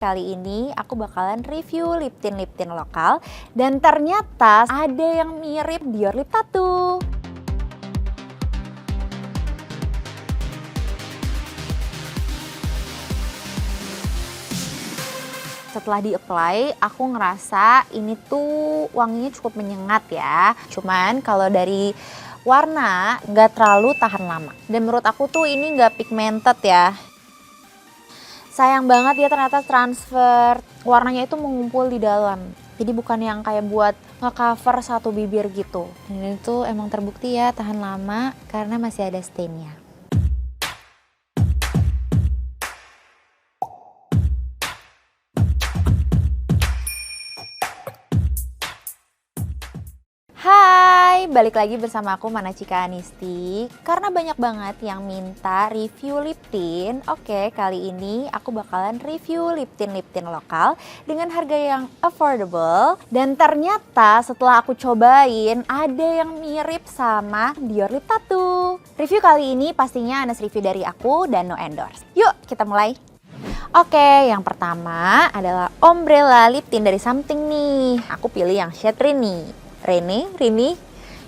Kali ini aku bakalan review lip tint lokal dan ternyata ada yang mirip Dior Lip Tattoo. Setelah di-apply, aku ngerasa ini tuh wanginya cukup menyengat ya. Cuman kalau dari warna nggak terlalu tahan lama. Dan menurut aku tuh ini nggak pigmented ya. Sayang banget ya ternyata transfer warnanya itu mengumpul di dalam. Jadi bukan yang kayak buat nge-cover satu bibir gitu. Dan ini tuh emang terbukti ya tahan lama karena masih ada stainnya. Hai, balik lagi bersama aku Manacika Anisti. Karena banyak banget yang minta review lip tint. Oke, kali ini aku bakalan review lip tint lokal dengan harga yang affordable. Dan ternyata setelah aku cobain ada yang mirip sama Dior Lip Tattoo. Review kali ini pastinya honest review dari aku dan no endorse. Yuk kita mulai. Oke, yang pertama adalah Umbrella Lip Tint dari Something nih. Aku pilih yang shade Rini,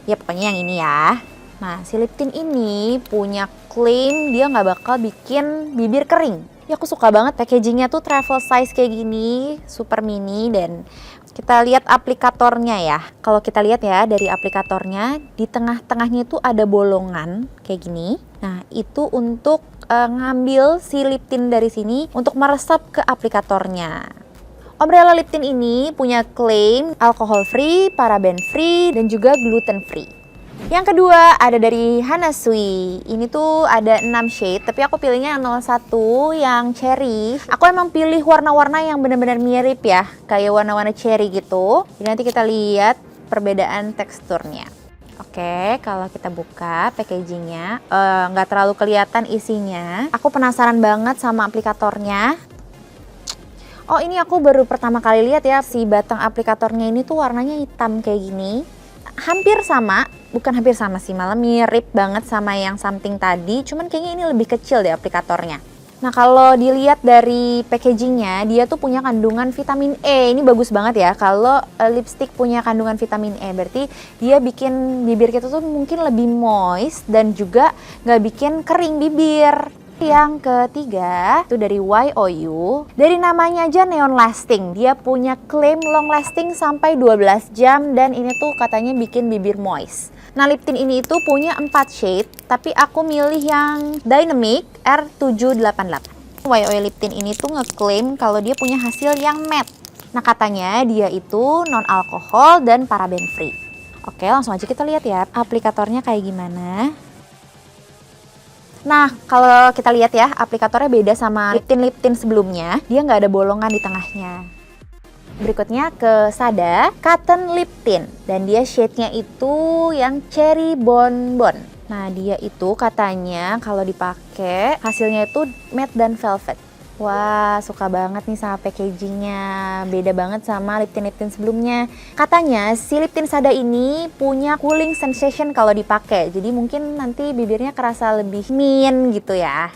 ya pokoknya yang ini ya. Nah, si lip tint ini punya klaim dia nggak bakal bikin bibir kering. Ya aku suka banget packagingnya tuh travel size kayak gini, super mini dan kita lihat aplikatornya ya. Kalau kita lihat ya dari aplikatornya di tengah-tengahnya itu ada bolongan kayak gini. Nah, itu untuk ngambil si lip tint dari sini untuk meresap ke aplikatornya. Umbrella Lip Tint ini punya klaim alkohol free, paraben free, dan juga gluten free. Yang kedua ada dari Hana Sui. Ini tuh ada 6 shade, tapi aku pilihnya yang 01 yang cherry. Aku emang pilih warna-warna yang benar-benar mirip ya, kayak warna-warna cherry gitu. Jadi nanti kita lihat perbedaan teksturnya. Oke, kalau kita buka packagingnya, nggak terlalu kelihatan isinya. Aku penasaran banget sama aplikatornya. Oh, ini aku baru pertama kali lihat ya, si batang aplikatornya ini tuh warnanya hitam kayak gini. Hampir sama, bukan hampir sama sih, malah mirip banget sama yang Something tadi, cuman kayaknya ini lebih kecil deh aplikatornya. Nah, kalau dilihat dari packagingnya, dia tuh punya kandungan vitamin E. Ini bagus banget ya, kalau lipstick punya kandungan vitamin E. Berarti dia bikin bibir kita tuh mungkin lebih moist dan juga nggak bikin kering bibir. Yang ketiga itu dari YOU. Dari namanya aja neon lasting, dia punya klaim long lasting sampai 12 jam dan ini tuh katanya bikin bibir moist. Nah, lip tint ini itu punya 4 shade, tapi aku milih yang Dynamic R788. YOU lip tint ini tuh ngeklaim kalau dia punya hasil yang matte. Nah, katanya dia itu non alkohol dan paraben free. Oke, langsung aja kita lihat ya aplikatornya kayak gimana. Nah, kalau kita lihat ya, aplikatornya beda sama lip tint sebelumnya. Dia nggak ada bolongan di tengahnya. Berikutnya ke Sada Cotton Lip Tint. Dan dia shade-nya itu yang Cherry Bonbon. Nah, dia itu katanya kalau dipakai hasilnya itu matte dan velvet. Wah, suka banget nih sama packagingnya. Beda banget sama lip tint sebelumnya. Katanya si lip tint Sada ini punya cooling sensation kalau dipakai. Jadi mungkin nanti bibirnya kerasa lebih min gitu ya.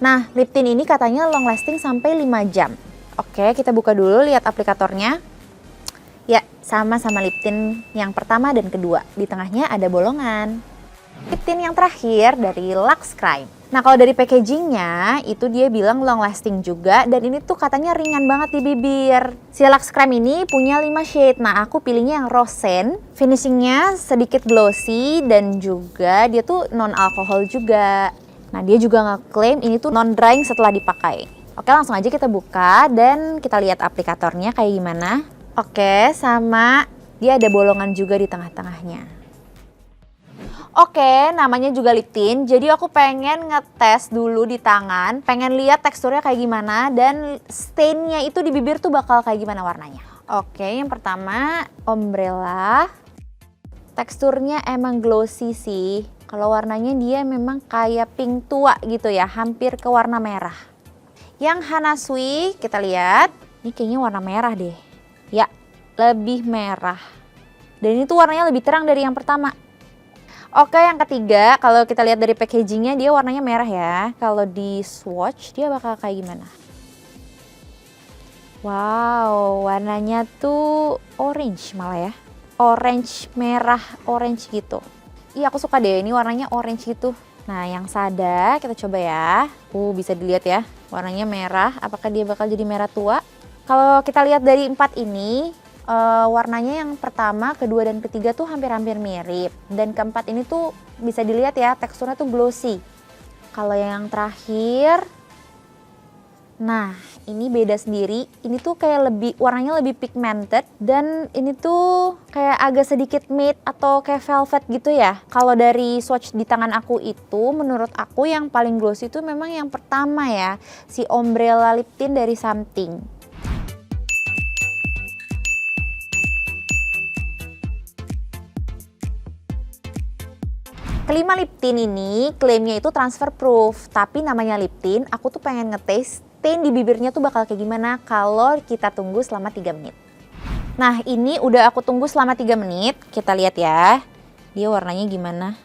Nah, lip tint ini katanya long lasting sampai 5 jam. Oke, kita buka dulu lihat aplikatornya. Ya, sama lip tint yang pertama dan kedua. Di tengahnya ada bolongan. Lip tint yang terakhir dari Lux Crime. Nah, kalau dari packagingnya itu dia bilang long lasting juga dan ini tuh katanya ringan banget di bibir. Si Lux Creme ini punya 5 shade. Nah, aku pilihnya yang Rose. Finishingnya sedikit glossy dan juga dia tuh non alkohol juga. Nah, dia juga ngeklaim ini tuh non drying setelah dipakai. Oke, langsung aja kita buka dan kita lihat aplikatornya kayak gimana. Oke, sama dia ada bolongan juga di tengah-tengahnya. Oke, namanya juga lip tint, jadi aku pengen ngetes dulu di tangan, pengen lihat teksturnya kayak gimana dan stainnya itu di bibir tuh bakal kayak gimana warnanya. Oke, yang pertama Umbrella, teksturnya emang glossy sih, kalau warnanya dia memang kayak pink tua gitu ya, hampir ke warna merah. Yang Hana Sui, kita lihat, ini kayaknya warna merah deh, ya lebih merah, dan ini tuh warnanya lebih terang dari yang pertama. Oke, yang ketiga, kalau kita lihat dari packagingnya dia warnanya merah ya. Kalau di swatch dia bakal kayak gimana? Wow, warnanya tuh orange malah ya. Orange merah, orange gitu. Iya, aku suka deh ini warnanya orange gitu. Nah, yang sada kita coba ya. Bisa dilihat ya, warnanya merah. Apakah dia bakal jadi merah tua? Kalau kita lihat dari 4 ini, warnanya yang pertama, kedua, dan ketiga tuh hampir-hampir mirip. Dan keempat ini tuh bisa dilihat ya, teksturnya tuh glossy. Kalau yang terakhir, nah ini beda sendiri. Ini tuh kayak warnanya lebih pigmented. Dan ini tuh kayak agak sedikit matte atau kayak velvet gitu ya. Kalau dari swatch di tangan aku itu, menurut aku yang paling glossy itu memang yang pertama ya. Si Umbrella Lip Tint dari Something. Kelima lip tint ini klaimnya itu transfer proof, tapi namanya lip tint, aku tuh pengen ngetes stain di bibirnya tuh bakal kayak gimana kalau kita tunggu selama 3 menit. Nah, ini udah aku tunggu selama 3 menit, kita lihat ya. Dia warnanya gimana?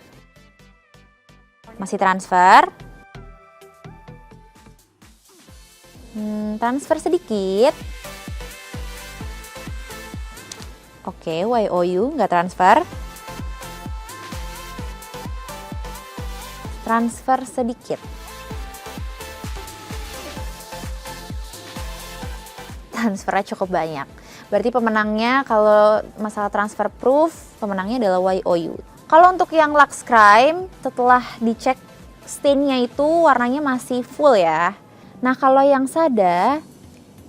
Masih transfer. Transfer sedikit. Oke, YOU nggak transfer. Transfer sedikit. Transfernya cukup banyak. Berarti pemenangnya kalau masalah transfer proof, pemenangnya adalah YOU. Kalau untuk yang Luxe Crime, setelah dicek stainnya itu warnanya masih full ya. Nah, kalau yang Sada,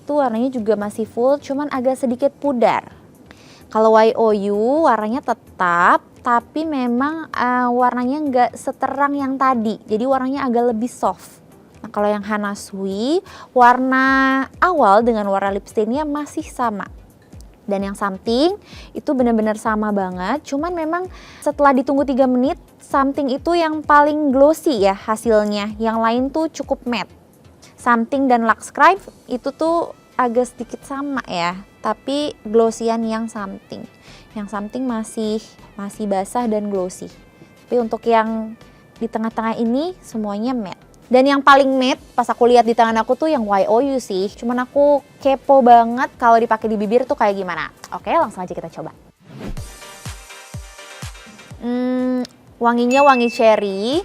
itu warnanya juga masih full, cuman agak sedikit pudar. Kalau YOU warnanya tetap, tapi memang warnanya nggak seterang yang tadi, jadi warnanya agak lebih soft. Nah, kalau yang Hana Sui, warna awal dengan warna lip stainnya masih sama. Dan yang Something itu benar-benar sama banget, cuman memang setelah ditunggu 3 menit, Something itu yang paling glossy ya hasilnya, yang lain tuh cukup matte. Something dan Luxe Crime itu tuh agak sedikit sama ya, tapi glossyan yang Something. Yang Something masih basah dan glossy. Tapi untuk yang di tengah-tengah ini semuanya matte. Dan yang paling matte pas aku lihat di tangan aku tuh yang YOU sih. Cuman aku kepo banget kalau dipakai di bibir tuh kayak gimana. Oke, langsung aja kita coba. Wanginya wangi cherry.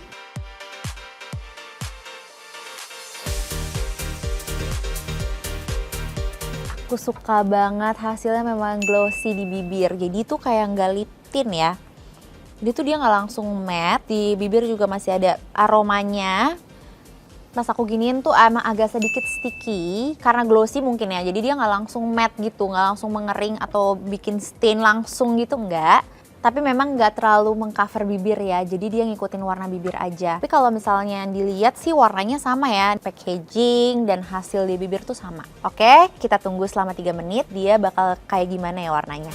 Aku suka banget hasilnya, memang glossy di bibir. Jadi itu kayak nggak lip tint ya. Jadi tuh dia nggak langsung matte, di bibir juga masih ada aromanya. Pas aku giniin tuh emang agak sedikit sticky karena glossy mungkin ya. Jadi dia nggak langsung matte gitu, nggak langsung mengering atau bikin stain langsung gitu, nggak. Tapi memang nggak terlalu mengcover bibir ya, jadi dia ngikutin warna bibir aja. Tapi kalau misalnya dilihat sih warnanya sama ya, packaging dan hasil di bibir tuh sama. Oke, kita tunggu selama 3 menit, dia bakal kayak gimana ya warnanya.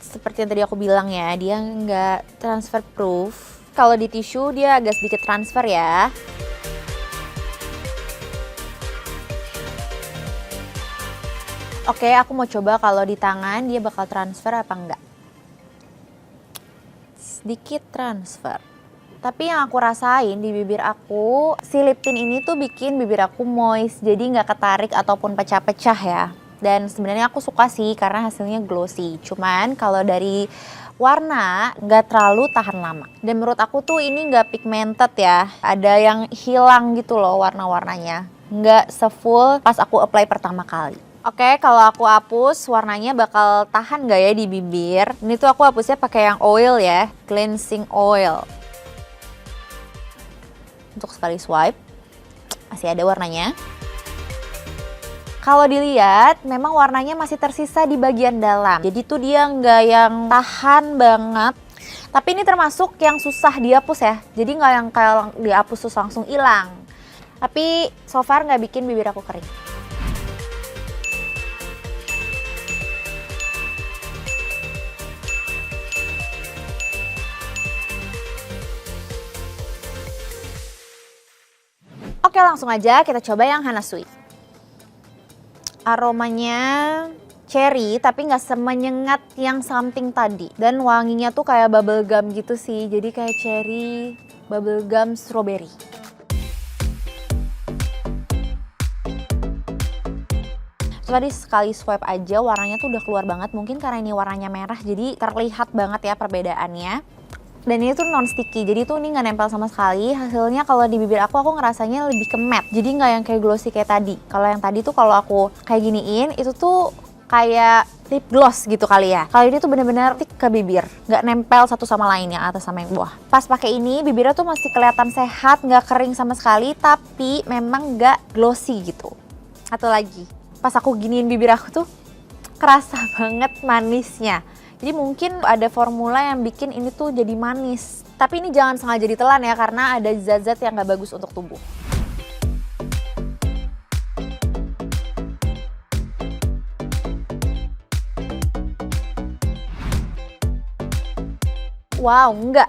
Seperti yang tadi aku bilang ya, dia nggak transfer proof. Kalau di tisu dia agak sedikit transfer ya. Oke, aku mau coba kalau di tangan dia bakal transfer apa enggak. Sedikit transfer. Tapi yang aku rasain di bibir aku, si lip tint ini tuh bikin bibir aku moist, jadi nggak ketarik ataupun pecah-pecah ya. Dan sebenarnya aku suka sih karena hasilnya glossy. Cuman kalau dari warna nggak terlalu tahan lama. Dan menurut aku tuh ini nggak pigmented ya. Ada yang hilang gitu loh warna-warnanya. Nggak sefull pas aku apply pertama kali. Oke, kalau aku hapus warnanya bakal tahan nggak ya di bibir? Ini tuh aku hapusnya pakai yang oil ya, cleansing oil. Untuk sekali swipe, masih ada warnanya. Kalau dilihat, memang warnanya masih tersisa di bagian dalam. Jadi tuh dia nggak yang tahan banget. Tapi ini termasuk yang susah dihapus ya. Jadi nggak yang kayak dihapus terus langsung hilang. Tapi so far nggak bikin bibir aku kering. Oke, langsung aja kita coba yang Hana Sui. Aromanya cherry tapi nggak semenyengat yang something tadi. Dan wanginya tuh kayak bubble gum gitu sih, jadi kayak cherry, bubble gum, strawberry. Tadi sekali swipe aja warnanya tuh udah keluar banget. Mungkin karena ini warnanya merah jadi terlihat banget ya perbedaannya. Dan ini tuh non sticky, jadi tuh ini nggak nempel sama sekali. Hasilnya kalau di bibir aku ngerasanya lebih ke matte, jadi nggak yang kayak glossy kayak tadi. Kalau yang tadi tuh kalau aku kayak giniin itu tuh kayak lip gloss gitu kali ya. Kalau ini tuh bener-bener stick ke bibir, nggak nempel satu sama lain yang atas sama yang bawah. Pas pakai ini bibirnya tuh masih kelihatan sehat, nggak kering sama sekali, tapi memang nggak glossy gitu. Atau lagi, pas aku giniin bibir aku tuh kerasa banget manisnya. Jadi mungkin ada formula yang bikin ini tuh jadi manis. Tapi ini jangan sengaja ditelan ya, karena ada zat-zat yang nggak bagus untuk tubuh. Wow, enggak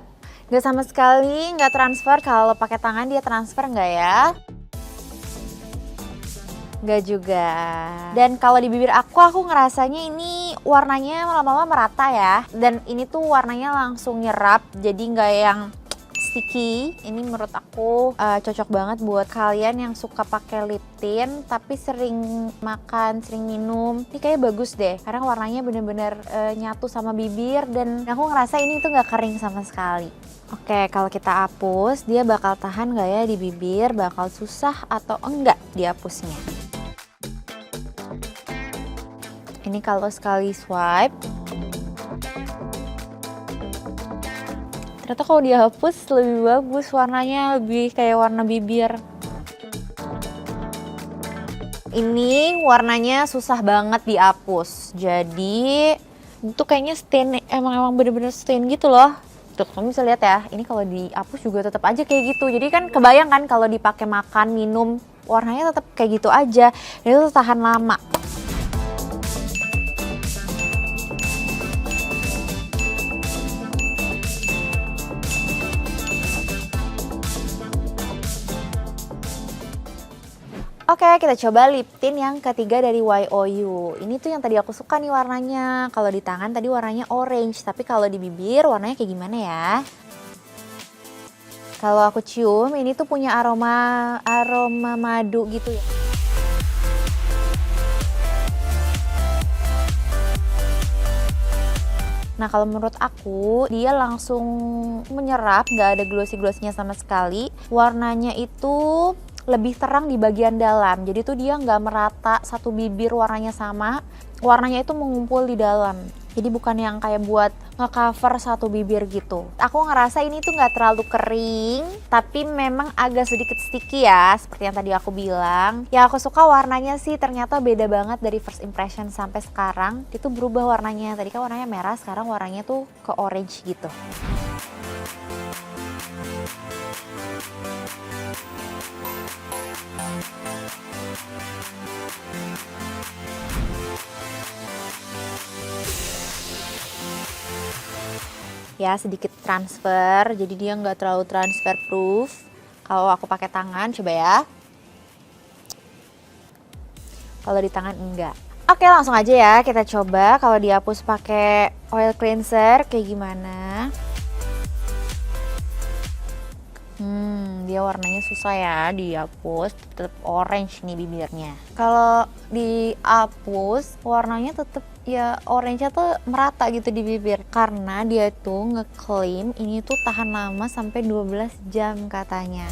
sama sekali nggak transfer. Kalau pakai tangan dia transfer nggak ya? Nggak juga. Dan kalau di bibir aku ngerasanya ini warnanya lama-lama merata ya. Dan ini tuh warnanya langsung nyerap, jadi nggak yang sticky. Ini menurut aku cocok banget buat kalian yang suka pakai lip tint tapi sering makan, sering minum. Ini kayaknya bagus deh, karena warnanya bener-bener nyatu sama bibir. Dan aku ngerasa ini tuh nggak kering sama sekali. Oke, kalau kita hapus, dia bakal tahan nggak ya di bibir? Bakal susah atau enggak dihapusnya? Ini kalau sekali swipe, ternyata kalau dihapus lebih bagus, warnanya lebih kayak warna bibir. Ini warnanya susah banget dihapus, jadi itu kayaknya stain, emang bener-bener stain gitu loh. Tuh, kamu bisa lihat ya, ini kalau dihapus juga tetap aja kayak gitu. Jadi kan kebayang kan kalau dipakai makan, minum, warnanya tetap kayak gitu aja. Dan itu tahan lama. Oke, kita coba lip tint yang ketiga dari YOU. Ini tuh yang tadi aku suka nih warnanya. Kalau di tangan tadi warnanya orange, tapi kalau di bibir warnanya kayak gimana ya? Kalau aku cium, ini tuh punya aroma madu gitu ya. Nah, kalau menurut aku dia langsung menyerap, nggak ada glossy-glossinya sama sekali. Warnanya itu lebih terang di bagian dalam, jadi tuh dia nggak merata satu bibir warnanya sama, warnanya itu mengumpul di dalam. Jadi bukan yang kayak buat ngecover satu bibir gitu. Aku ngerasa ini tuh nggak terlalu kering, tapi memang agak sedikit sticky ya, seperti yang tadi aku bilang. Ya aku suka warnanya sih, ternyata beda banget dari first impression sampai sekarang. Itu berubah warnanya, tadi kan warnanya merah, sekarang warnanya tuh ke orange gitu. Ya sedikit transfer, jadi dia nggak terlalu transfer proof. Kalau aku pakai tangan, coba ya. Kalau di tangan enggak. Oke, langsung aja ya kita coba kalau dihapus pakai oil cleanser kayak gimana. Dia warnanya susah ya dihapus, tetap orange nih bibirnya. Kalau dihapus warnanya tetap ya orange-nya tuh merata gitu di bibir, karena dia tuh ngeklaim ini tuh tahan lama sampai 12 jam katanya.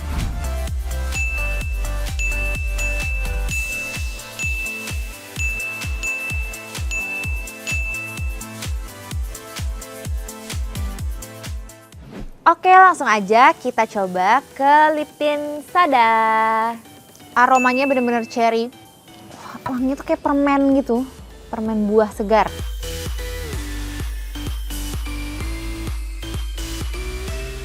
Oke, langsung aja kita coba ke lip tint Sada. Aromanya bener-bener cherry. Wah, wanginya tuh kayak permen gitu, permen buah segar.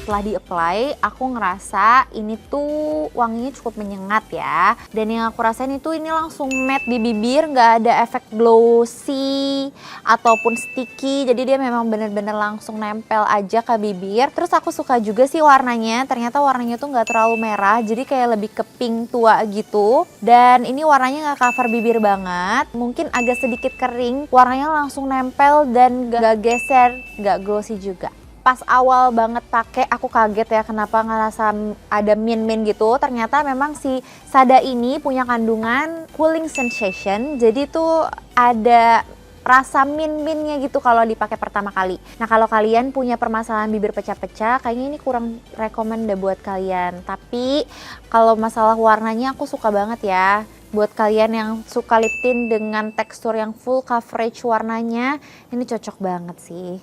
setelah di-apply, aku ngerasa ini tuh wanginya cukup menyengat ya. Dan yang aku rasain itu ini langsung matte di bibir, nggak ada efek glossy ataupun sticky. Jadi dia memang bener-bener langsung nempel aja ke bibir. Terus aku suka juga sih warnanya, ternyata warnanya tuh nggak terlalu merah, jadi kayak lebih ke pink tua gitu. Dan ini warnanya nggak cover bibir banget, mungkin agak sedikit kering, warnanya langsung nempel dan nggak geser, nggak glossy juga. Pas awal banget pakai aku kaget ya kenapa ngerasa ada mint gitu. Ternyata memang si Sada ini punya kandungan cooling sensation. Jadi tuh ada rasa mint-mintnya gitu kalau dipakai pertama kali. Nah kalau kalian punya permasalahan bibir pecah-pecah, kayaknya ini kurang rekomen deh buat kalian. Tapi kalau masalah warnanya aku suka banget ya. Buat kalian yang suka lip tint dengan tekstur yang full coverage warnanya, ini cocok banget sih.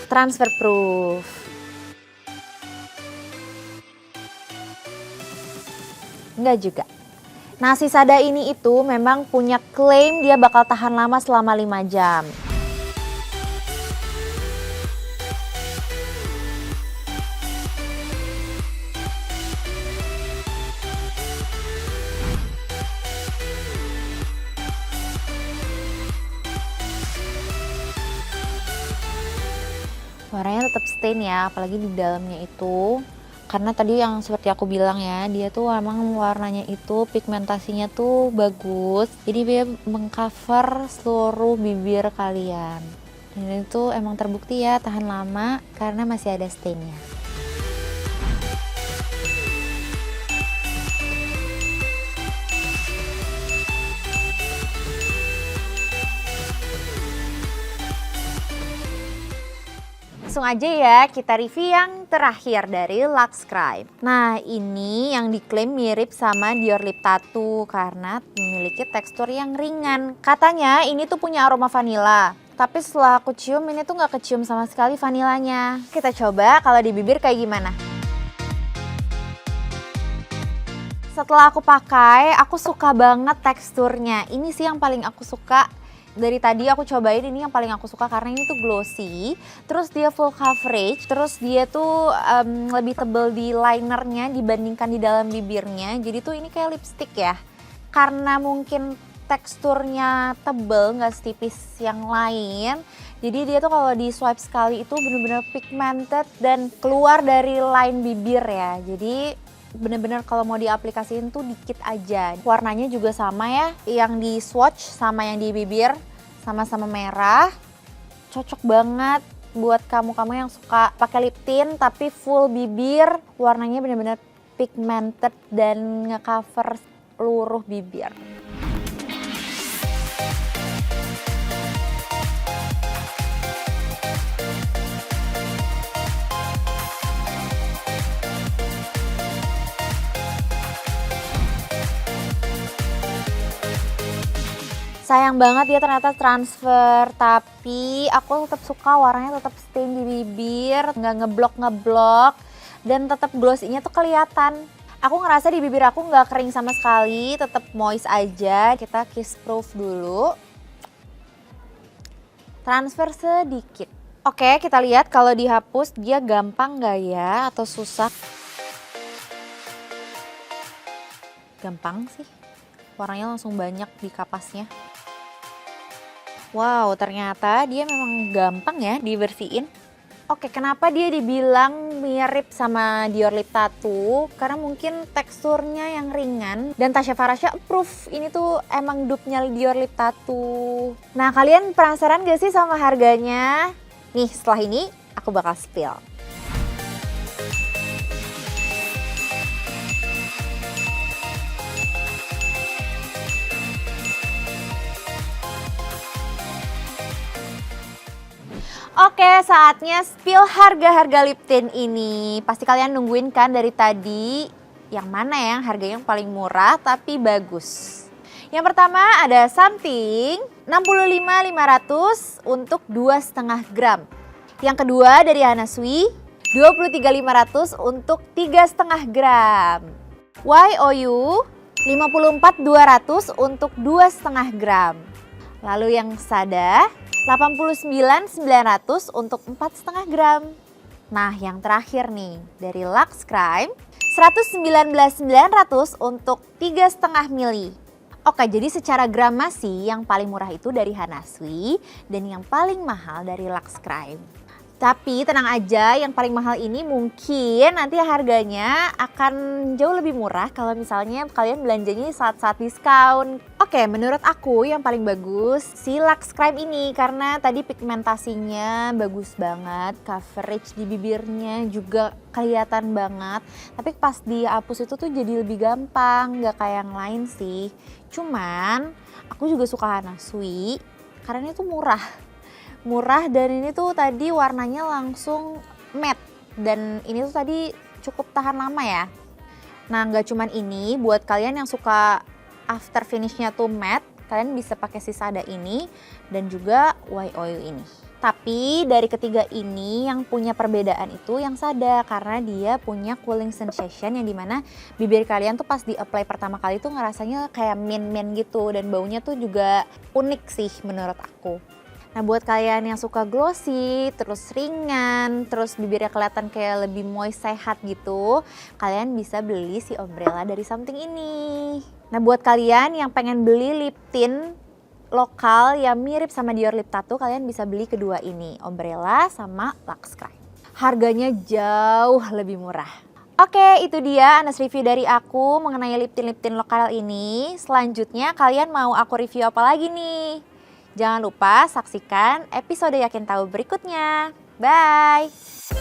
Transfer proof. Enggak juga. Nah, si Sada ini itu memang punya klaim dia bakal tahan lama selama 5 jam. Warnanya tetap stain ya, apalagi di dalamnya itu. Karena tadi yang seperti aku bilang ya, dia tuh emang warnanya itu pigmentasinya tuh bagus. Jadi dia mengcover seluruh bibir kalian. Dan itu emang terbukti ya tahan lama karena masih ada stainnya. Langsung aja ya kita review yang terakhir dari Lux Crime. Nah ini yang diklaim mirip sama Dior Lip Tattoo karena memiliki tekstur yang ringan. Katanya ini tuh punya aroma vanila. Tapi setelah aku cium ini tuh nggak kecium sama sekali vanilanya. Kita coba kalau di bibir kayak gimana. Setelah aku pakai, aku suka banget teksturnya. Ini sih yang paling aku suka. Dari tadi aku cobain ini yang paling aku suka karena ini tuh glossy, terus dia full coverage, terus dia tuh lebih tebel di linernya dibandingkan di dalam bibirnya. Jadi tuh ini kayak lipstick ya. Karena mungkin teksturnya tebel, nggak setipis yang lain. Jadi dia tuh kalau di swipe sekali itu bener-bener pigmented dan keluar dari line bibir ya. Jadi bener-bener kalau mau diaplikasiin tuh dikit aja. Warnanya juga sama ya, yang di swatch sama yang di bibir sama-sama merah. Cocok banget buat kamu-kamu yang suka pakai lip tint tapi full bibir. Warnanya bener-bener pigmented dan nge-cover seluruh bibir. Sayang banget dia ternyata transfer, tapi aku tetap suka warnanya tetap stain di bibir, nggak ngeblok, dan tetap glossy-nya tuh kelihatan. Aku ngerasa di bibir aku nggak kering sama sekali, tetap moist aja. Kita kiss proof dulu. Transfer sedikit. Oke, kita lihat kalau dihapus dia gampang nggak ya atau susah? Gampang sih, warnanya langsung banyak di kapasnya. Wow, ternyata dia memang gampang ya dibersihin. Oke, kenapa dia dibilang mirip sama Dior Lip Tattoo? Karena mungkin teksturnya yang ringan dan Tasya Farasya approve ini tuh emang dupe-nya Dior Lip Tattoo. Nah, kalian penasaran gak sih sama harganya? Nih, setelah ini aku bakal spill. Oke, saatnya spill harga-harga lip tint ini. Pasti kalian nungguin kan dari tadi yang mana yang harganya yang paling murah tapi bagus. Yang pertama ada Something 65.500 untuk 2,5 gram. Yang kedua dari Anna Sui 23.500 untuk 3,5 gram. YOU 54.200 untuk 2,5 gram. Lalu yang Sada 89.900 untuk 4,5 gram. Nah, yang terakhir nih, dari Lux Crime, 119.900 untuk 3,5 mili. Oke, jadi secara gramasi yang paling murah itu dari Hanasui dan yang paling mahal dari Lux Crime. Tapi tenang aja, yang paling mahal ini mungkin nanti harganya akan jauh lebih murah kalau misalnya kalian belanjanya saat-saat diskon. Oke, menurut aku yang paling bagus si Lux Crime ini karena tadi pigmentasinya bagus banget, coverage di bibirnya juga kelihatan banget. Tapi pas dihapus itu tuh jadi lebih gampang, nggak kayak yang lain sih. Cuman aku juga suka Hanasui karena itu murah dan ini tuh tadi warnanya langsung matte dan ini tuh tadi cukup tahan lama ya. Nah, nggak cuman ini, buat kalian yang suka after finishnya tuh matte, kalian bisa pakai si Sada ini dan juga white oil ini. Tapi dari ketiga ini yang punya perbedaan itu yang Sada karena dia punya cooling sensation yang dimana bibir kalian tuh pas di apply pertama kali tuh ngerasanya kayak mint gitu dan baunya tuh juga unik sih menurut aku. Nah, buat kalian yang suka glossy, terus ringan, terus bibirnya kelihatan kayak lebih moist, sehat gitu, kalian bisa beli si Ombrella dari Something ini. Nah, buat kalian yang pengen beli lip tint lokal yang mirip sama Dior Lip Tattoo, kalian bisa beli kedua ini, Ombrella sama Lux Crime. Harganya jauh lebih murah. Oke, itu dia Anas review dari aku mengenai lip tint lokal ini. Selanjutnya kalian mau aku review apa lagi nih? Jangan lupa saksikan episode Yakin Tahu berikutnya. Bye!